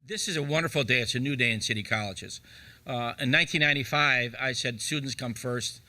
This is a wonderful day. It's a new day in city colleges. In 1995, I said students come first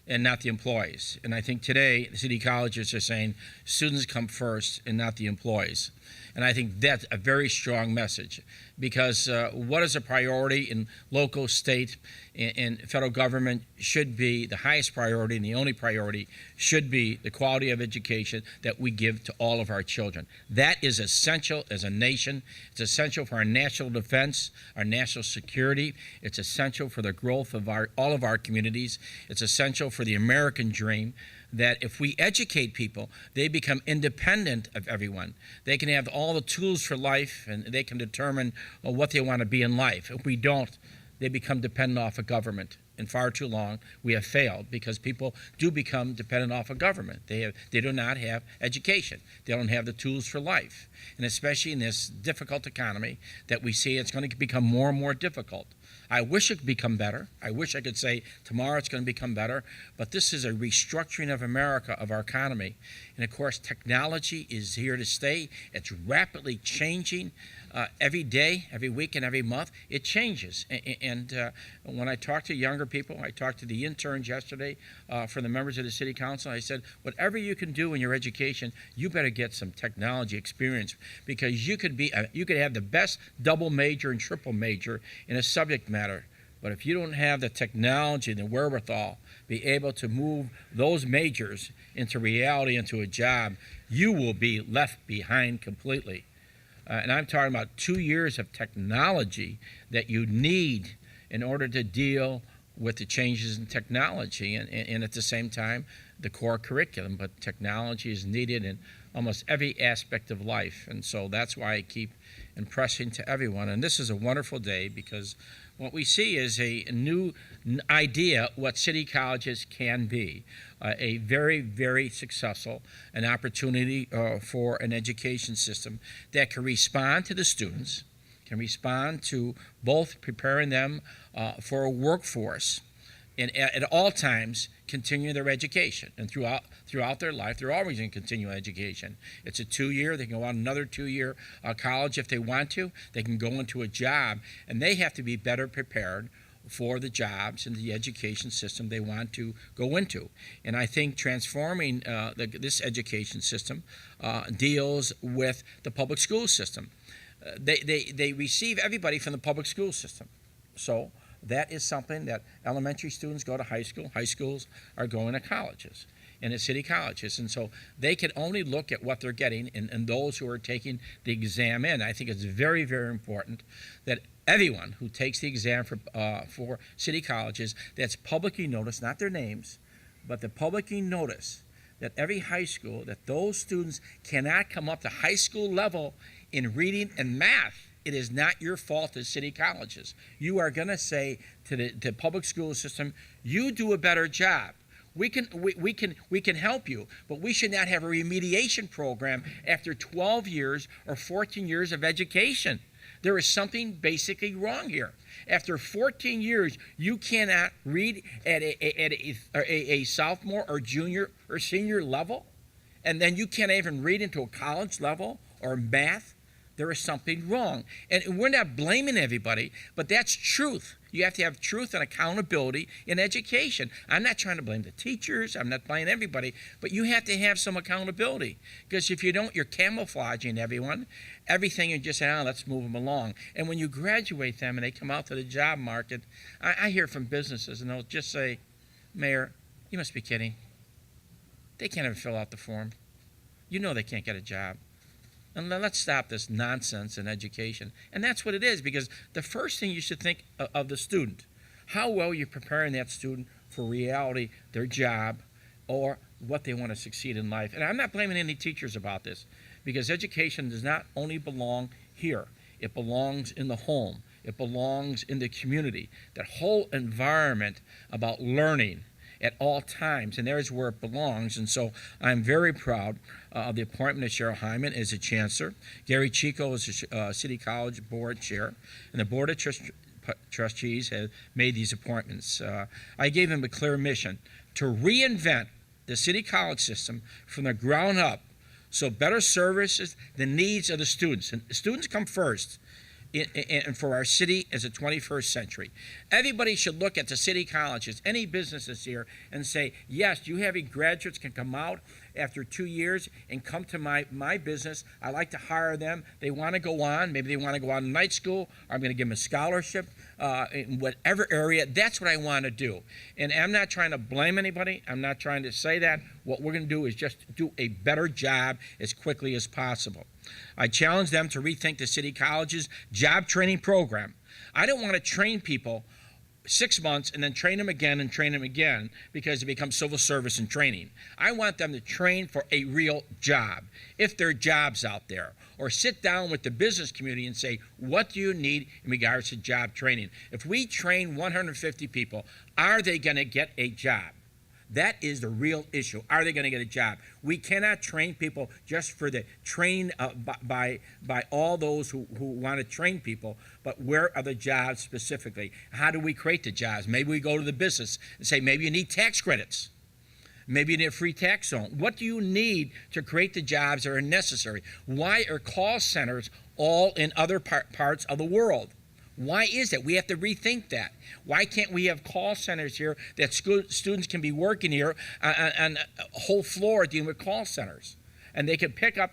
and not the employees. And I think today, the city colleges are saying students come first and not the employees. And I think that's a very strong message, because what is a priority in local, state, and federal government should be the highest priority, and the only priority should be the quality of education that we give to all of our children. That is essential as a nation. It's essential for our national defense, our national security. It's essential for the growth of all of our communities. It's essential for the American dream, that if we educate people, they become independent of everyone. They can have all the tools for life, and they can determine what they want to be in life. If we don't, they become dependent off of government. And far too long, we have failed, because people do become dependent off of government. They do not have education. They don't have the tools for life. And especially in this difficult economy that we see, it's going to become more and more difficult. I wish it could become better. I wish I could say tomorrow it's going to become better. But this is a restructuring of America, of our economy. And of course, technology is here to stay. It's rapidly changing every day, every week, and every month. It changes. And when I talk to younger people, I talked to the interns yesterday for the members of the city council. I said, whatever you can do in your education, you better get some technology experience, because you could have the best double major and triple major in a subject matter. But if you don't have the technology and the wherewithal, be able to move those majors into reality, into a job, you will be left behind completely. And I'm talking about 2 years of technology that you need in order to deal with the changes in technology, and at the same time, the core curriculum. But technology is needed in almost every aspect of life. And so that's why I keep impressing to everyone. And this is a wonderful day, because what we see is a new idea what city colleges can be. A very, very successful an opportunity for an education system that can respond to the students, can respond to both preparing them for a workforce, and at all times continue their education. And throughout their life, they're always in continual education. It's a 2-year. They can go on another 2-year college if they want to. They can go into a job, and they have to be better prepared for the jobs and the education system they want to go into. And I think transforming this education system deals with the public school system. They receive everybody from the public school system. So that is something that elementary students go to high school. High schools are going to colleges and the city colleges. And so they can only look at what they're getting and those who are taking the exam in. I think it's very, very important that everyone who takes the exam for city colleges, that's publicly noticed, not their names, but the publicly notice that every high school, that those students cannot come up to high school level in reading and math. It is not your fault as city colleges. You are going to say to the public school system, you do a better job. We can help you, but we should not have a remediation program after 12 years or 14 years of education. There is something basically wrong here. After 14 years, you cannot read at a sophomore or junior or senior level, and then you can't even read into a college level or math. There is something wrong. And we're not blaming everybody, but that's truth. You have to have truth and accountability in education. I'm not trying to blame the teachers. I'm not blaming everybody, but you have to have some accountability, because if you don't, you're camouflaging everything, and just say, oh, let's move them along. And when you graduate them and they come out to the job market, I hear from businesses, and they'll just say, Mayor, you must be kidding. They can't even fill out the form. You know they can't get a job. And let's stop this nonsense in education. And that's what it is, because the first thing you should think of the student, how well you're preparing that student for reality, their job, or what they want to succeed in life. And I'm not blaming any teachers about this, because education does not only belong here. It belongs in the home. It belongs in the community. That whole environment about learning at all times, and there's where it belongs. And so I'm very proud of the appointment of Cheryl Hyman as a chancellor. Gary Chico is a City College Board chair, and the Board of Trustees have made these appointments. I gave them a clear mission to reinvent the city college system from the ground up, so better services the needs of the students. And students come first. and for our city as a 21st century. Everybody should look at the city colleges, any businesses here, and say, yes, you having graduates can come out after 2 years and come to my business. I like to hire them. They want to go on. Maybe they want to go on to night school. I'm going to give them a scholarship in whatever area. That's what I want to do. And I'm not trying to blame anybody. I'm not trying to say that. What we're going to do is just do a better job as quickly as possible. I challenge them to rethink the city college's job training program. I don't want to train people 6 months and then train them again and train them again because it becomes civil service and training. I want them to train for a real job, if there are jobs out there, or sit down with the business community and say, what do you need in regards to job training? If we train 150 people, are they going to get a job? That is the real issue. Are they going to get a job? We cannot train people just for the training by all those who want to train people, but where are the jobs specifically? How do we create the jobs? Maybe we go to the business and say, maybe you need tax credits. Maybe you need a free tax zone. What do you need to create the jobs that are necessary? Why are call centers all in other parts of the world? Why is that? We have to rethink that. Why can't we have call centers here that students can be working here on a whole floor dealing with call centers? And they can pick up,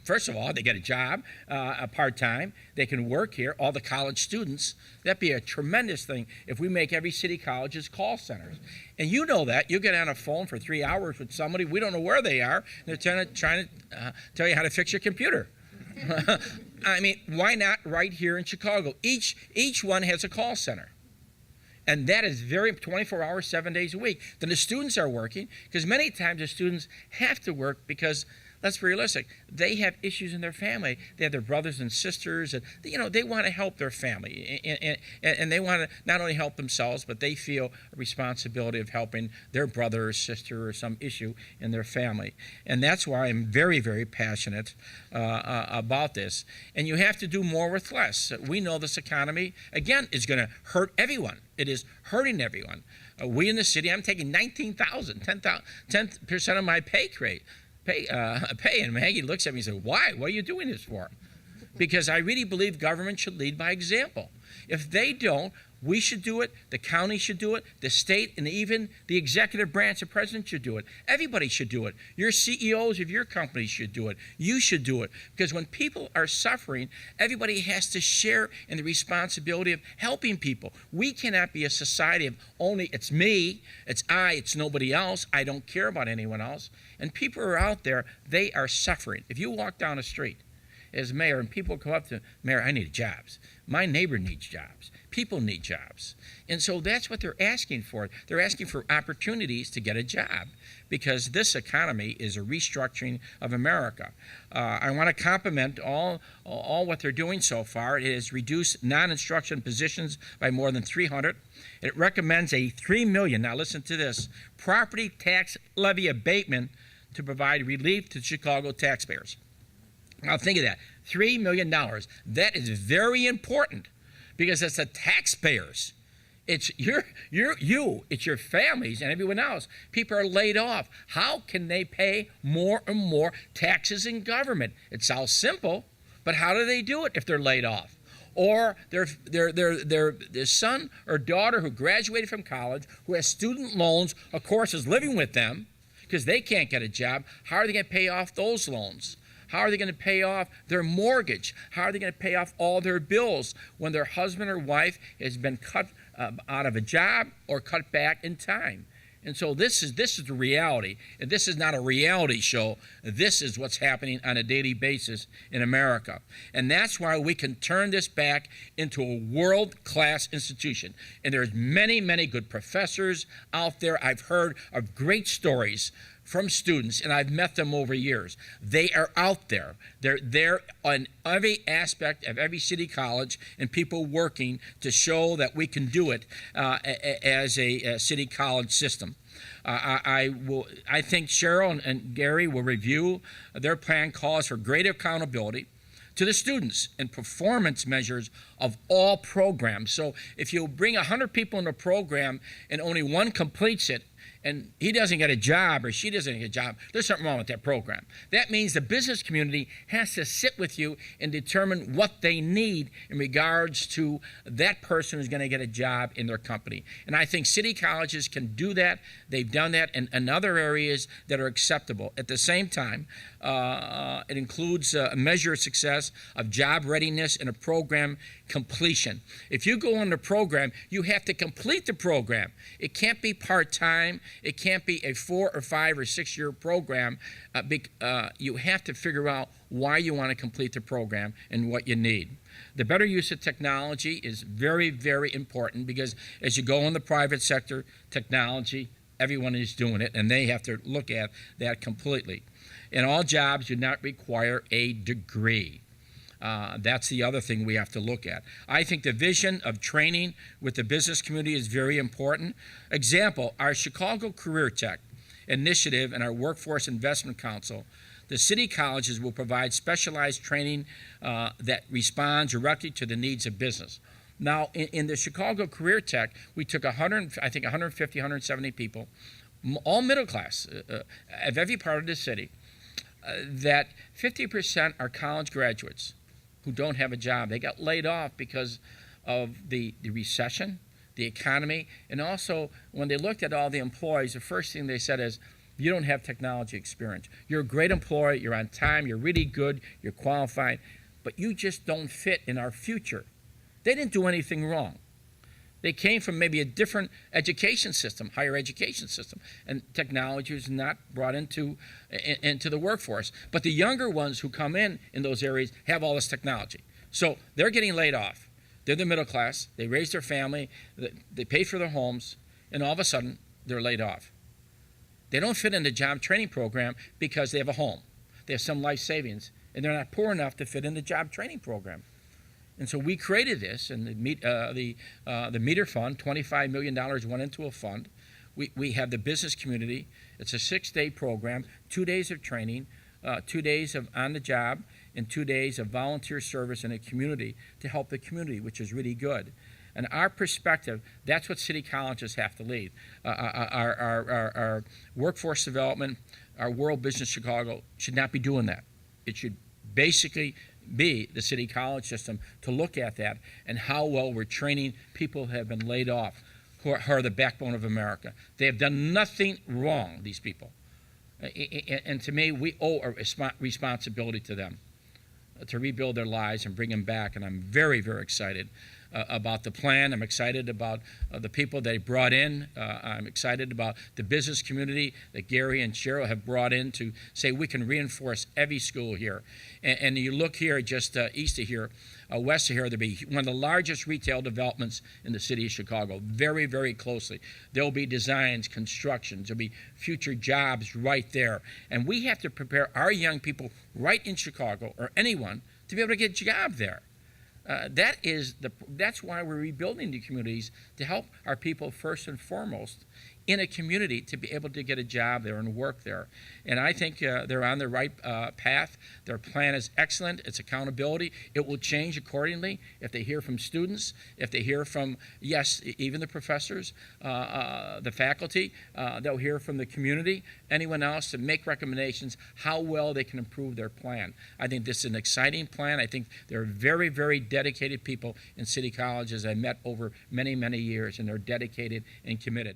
first of all, they get a job, part-time. They can work here, all the college students. That'd be a tremendous thing if we make every city college's call centers. And you know that. You get on a phone for 3 hours with somebody, we don't know where they are, and they're trying to tell you how to fix your computer. I mean, why not right here in Chicago? Each one has a call center. And that is very 24 hours, 7 days a week. Then the students are working, because many times the students have to work because, let's be realistic, they have issues in their family. They have their brothers and sisters, and they want to help their family. And they want to not only help themselves, but they feel a responsibility of helping their brother or sister or some issue in their family. And that's why I'm very, very passionate about this. And you have to do more with less. We know this economy, again, is going to hurt everyone. It is hurting everyone. We in the city, I'm taking 10% of my pay. And Maggie looks at me and says, why? What are you doing this for? Because I really believe government should lead by example. If they don't, we should do it, the county should do it, the state, and even the executive branch, the president should do it. Everybody should do it. Your CEOs of your companies should do it. You should do it. Because when people are suffering, everybody has to share in the responsibility of helping people. We cannot be a society of only it's me, it's I, it's nobody else. I don't care about anyone else. And people are out there, they are suffering. If you walk down the street as mayor and people come up to, Mayor, I need jobs. My neighbor needs jobs. People need jobs. And so that's what they're asking for. They're asking for opportunities to get a job because this economy is a restructuring of America. I want to compliment all what they're doing so far. It has reduced non-instruction positions by more than 300. It recommends a $3 million, now listen to this, property tax levy abatement to provide relief to Chicago taxpayers. Now think of that, $3 million. That is very important because it's the taxpayers. It's it's your families and everyone else. People are laid off. How can they pay more and more taxes in government? It sounds simple, but how do they do it if they're laid off? Or their son or daughter who graduated from college, who has student loans, of course, is living with them because they can't get a job. How are they going to pay off those loans? How are they going to pay off their mortgage? How are they going to pay off all their bills when their husband or wife has been cut out of a job or cut back in time? And so this is the reality. And this is not a reality show. This is what's happening on a daily basis in America. And that's why we can turn this back into a world-class institution. And there's many, many good professors out there. I've heard of great stories from students, and I've met them over years. They are out there. They're there on every aspect of every city college and people working to show that we can do it as a city college system. I think Cheryl and Gary will review their plan calls for greater accountability to the students and performance measures of all programs. So if you bring 100 people in a program and only one completes it, and he doesn't get a job or she doesn't get a job, there's something wrong with that program. That means the business community has to sit with you and determine what they need in regards to that person who's going to get a job in their company. And I think city colleges can do that. They've done that in other areas that are acceptable. At the same time, it includes a measure of success of job readiness and a program completion. If you go on the program, you have to complete the program. It can't be part-time. It can't be a 4 or 5 or 6 year program. You have to figure out why you want to complete the program and what you need. The better use of technology is very, very important, because as you go in the private sector, technology, everyone is doing it, and they have to look at that completely. And all jobs do not require a degree. That's the other thing we have to look at. I think the vision of training with the business community is very important. Example, our Chicago Career Tech initiative and our Workforce Investment Council, the city colleges will provide specialized training that responds directly to the needs of business. Now, in the Chicago Career Tech, we took 150, 170 people, all middle class, of every part of the city, that 50% are college graduates who don't have a job. They got laid off because of the recession, the economy, and also when they looked at all the employees, the first thing they said is, you don't have technology experience. You're a great employee, you're on time, you're really good, you're qualified, but you just don't fit in our future. They didn't do anything wrong. They came from maybe a different education system, higher education system, and technology is not brought into the workforce. But the younger ones who come in those areas have all this technology. So they're getting laid off. They're the middle class. They raise their family. They pay for their homes. And all of a sudden, they're laid off. They don't fit in the job training program because they have a home. They have some life savings. And they're not poor enough to fit in the job training program. And so we created this, and the Meter Fund, $25 million went into a fund. We have the business community. It's a 6-day program, 2 days of training, 2 days of on the job, and 2 days of volunteer service in a community to help the community, which is really good. And our perspective, that's what city colleges have to lead. Our workforce development, our World Business Chicago should not be doing that. It should basically be the city college system to look at that and how well we're training people who have been laid off, who are the backbone of America. They have done nothing wrong, these people. And to me, we owe a responsibility to them to rebuild their lives and bring them back. And I'm very, very excited about the plan. I'm excited about the people they brought in. I'm excited about the business community that Gary and Cheryl have brought in to say we can reinforce every school here. And you look here just east of here, west of here, there'll be one of the largest retail developments in the city of Chicago, very, very closely. There'll be designs, constructions, there'll be future jobs right there. And we have to prepare our young people right in Chicago, or anyone, to be able to get a job there. That's why we're rebuilding the communities, to help our people first and foremost in a community to be able to get a job there and work there. And I think they're on the right path. Their plan is excellent. It's accountability. It will change accordingly if they hear from students, if they hear from, yes, even the professors, the faculty. They'll hear from the community, anyone else, to make recommendations how well they can improve their plan. I think this is an exciting plan. I think there are very, very dedicated people in city colleges I met over many, many years, and they're dedicated and committed.